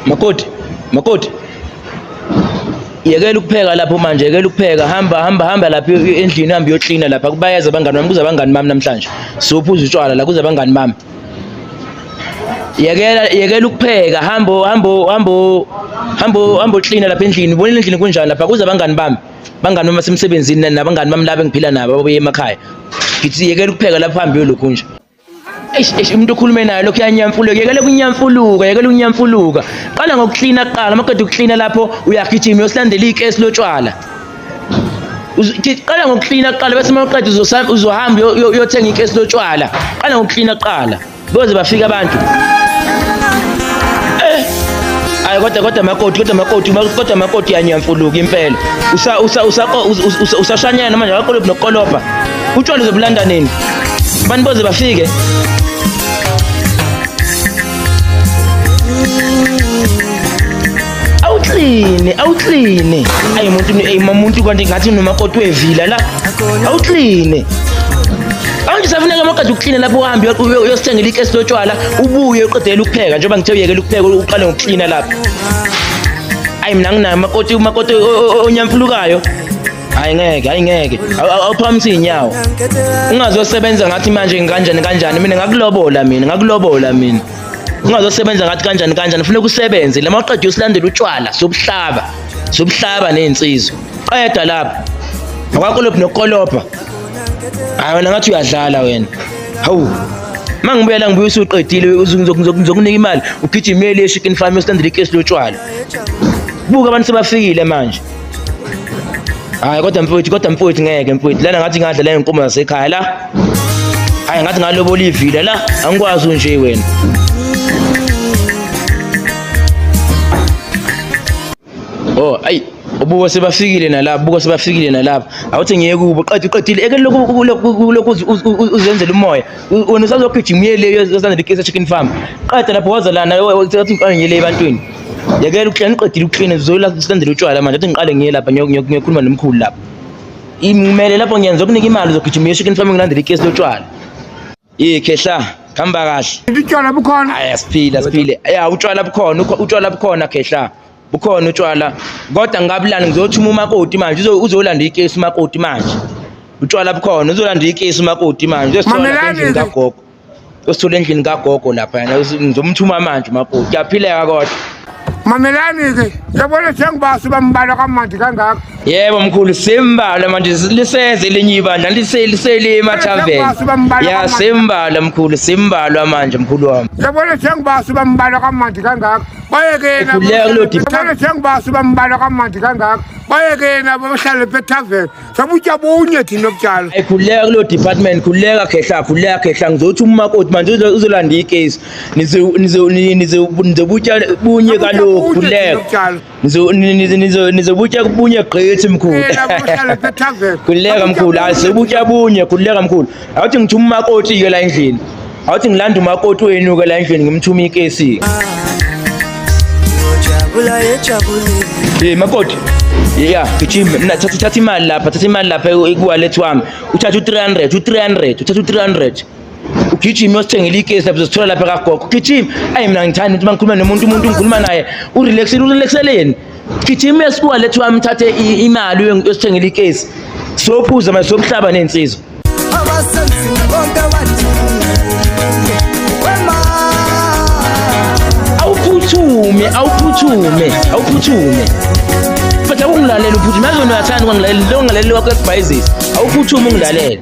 Makoti. Yekela ukupheka lapho manje, yekela ukupheka. Hamba lapha endlini, hamba uyoklina lapha. Kubayeza abangani bami, kuza abangani bami namhlanje. Sophuza utshwala la kuza abangani bami. Yekela ukupheka. Hamba uklina lapha endlini. Ubona endlini kunjani lapha kuza abangani bami. Bangani bami basemsebenzini nabangani bami laba engiphila nabo ababuye emakhaya. Ngithi yekela ukupheka lapha hamba uyolokhunja. Umuntu okhuluma naye lokhu yanyamfuluka, yekela unyamfuluka. Qala ngokuklina kuqala, maqeda ukuklina lapho uyagijima uyosilandela ikesi lotshwala. Qala ngokuklina kuqala bese maqeda uzohamba uyothenga ikesi lotshwala. Qala ngokuklina kuqala. Boze bafika abantu. Hayi kodwa makoti yanyamfuluka impela. Usashanyana manje akaqolophi nokuqolopha. Utshwala uzobulanda nini? Abantu boze bafike. Awukline. Umuntu kanti ngathi nomakoti wevila la. Awukline. Awunje safuneka maqeda ukukline lapho uhambe uyosithengela ikesi lotshwala, ubuye uqedela ukupheka njengoba ngithe uyekela ukupheka uqale ngokuklina lapho. Mina nginayo makoti onyamfulukayo. Hayi ngeke. Awuphakamisa inyawo. Ungazosebenza ngathi manje kanjani. Mina ngakulobola mina. Ungazosebenza ngathi kanjani. Kufanele usebenze. Lama uqeda uyosilandela utshwala, sobuhlaba nensizwe. Qeda lapha. Akwaqolophi nokuqolopha. Hayi wena ngathi uyadlala wena. Hawu. Mangibuya la ngibuye usuqedile uzokunika imali. Ugijimele echicken farm uyosilandela ikesi lotshwala. Buka abantu sebafikile manje. Hayi kodwa mfowethu ngeke mfowethu. Lana ngathi ngadla inkomo zasekhaya la. Hayi ngathi ngalobola ivila la. Angikwazi nje wena. Ubuka sebafikile nalapha. Awuthi ngiyeke kubo uqedile eke lokhu uzenzela umoya. Wena usazogijimele uyosandela ikesi chicken farm. Qeda lapho waza lana wathi ngiqale ebantwini. Yekela uqedile uklina uzola silandela utshwala manje athi ngiqale ngiye lapha ngiyokhuluma nomkhulu lapha. Imele lapho ngiyenza ukunika imali uzogijima chicken farm ngilandela ikesi lotshwala. Khehla hamba kahle. Utshwala bukhona. Hayi siphile. Utshwala bukhona khehla. Bukhona utshwala. Kodwa ngabulani ngizothuma umakoti manje uzolanda ikesi umakoti manje. Utshwala bukhona uzolanda ikesi umakoti manje. Usithola endlini kagogo lapha yana ngizomthuma manje umakoti. Uyaphileka kodwa. Mamelani-ke, yabona sengibasa bambala kamandi kangaka. Yebo mkhulu simbala manje liseze elinye ibandla lisele emathaveni. Simbala mkhulu simbalwa manje mkhulu wami. Yabona sengibasa bambala kamandi kangaka. Bayekena. Yabona sengibasa bambala kamandi kangaka. Bayekena bahlale pethaveni. Sabutya bunye thina okutshala. Khuleka kulo department, khuleka khehla ngizothi umakoti manje uzolanda ikesi. Nizobutya bunye kaloku khuleka. Nizobutya bunye gqithi mkhulu. Khuleka mkhulu, asibutya bunye khuleka mkhulu. Awuthi ngithuma umakoti ke la endlini. Awuthi ngilanda umakoti wenu ke la endlini ngimthuma ikesi. Makoti. Gijima mina thatha imali lapha ekuwallet wami. Uthatha u300. Ugijima uyosithengela ikesi lapho uzosithola lapha kagogo. Gijima. Mina ngithanda ukuthi mangikhuluma nomuntu ngikhuluma naye urelaxeleni. Gijima esiwallet wami thathe imali uyosithengela ikesi. Sophuza manje sokuhlaba nensizwa. Awuphuthume. Futhi ungilalela uphuthume. Yazi wena uyathanda ungilalela, lo ngilalela kwakubhayizisa. Awuphuthume ungilalela.